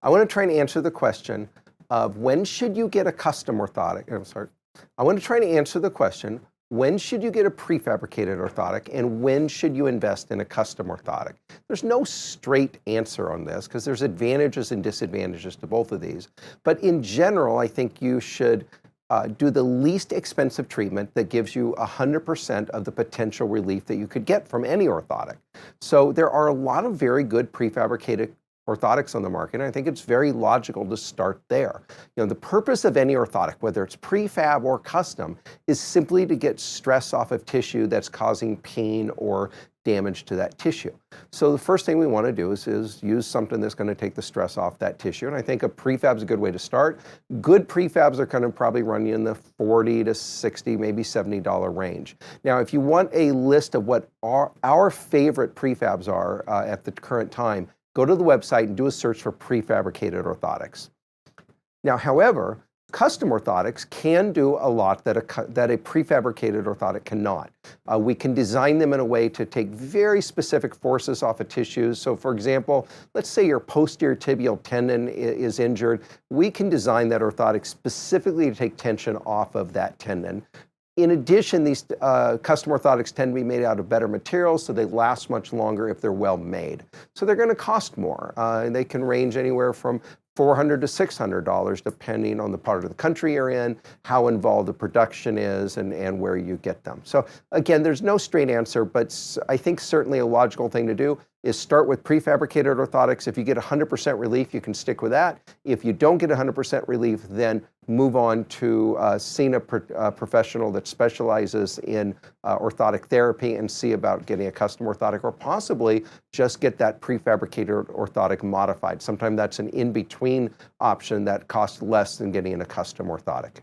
I want to try and answer the question of when should you get a custom orthotic? I want to try and answer the question, when should you get a prefabricated orthotic and when should you invest in a custom orthotic? There's no straight answer on this because there's advantages and disadvantages to both of these. But in general, I think you should do the least expensive treatment that gives you 100% of the potential relief that you could get from any orthotic. So there are a lot of very good prefabricated orthotics on the market, and I think it's very logical to start there. The purpose of any orthotic, whether it's prefab or custom, is simply to get stress off of tissue that's causing pain or damage to that tissue. So the first thing we want to do is use something that's going to take the stress off that tissue, and I think a prefab is a good way to start. Good prefabs are going to probably run you in the $40 to $60, maybe $70 range. Now, if you want a list of what our favorite prefabs are at the current time, go to the website and do a search for prefabricated orthotics. Now, however, custom orthotics can do a lot that a prefabricated orthotic cannot. We can design them in a way to take very specific forces off of tissues. So for example, let's say your posterior tibial tendon is injured. We can design that orthotic specifically to take tension off of that tendon. In addition, these custom orthotics tend to be made out of better materials, so they last much longer if they're well made. So they're going to cost more. They can range anywhere from $400 to $600 depending on the part of the country you're in, how involved the production is, and where you get them. So again, there's no straight answer, but I think certainly a logical thing to do is start with prefabricated orthotics. If you get 100% relief, you can stick with that. If you don't get 100% relief, then move on to seeing a professional that specializes in orthotic therapy and see about getting a custom orthotic, or possibly just get that prefabricated orthotic modified. Sometimes that's an in-between option that costs less than getting a custom orthotic.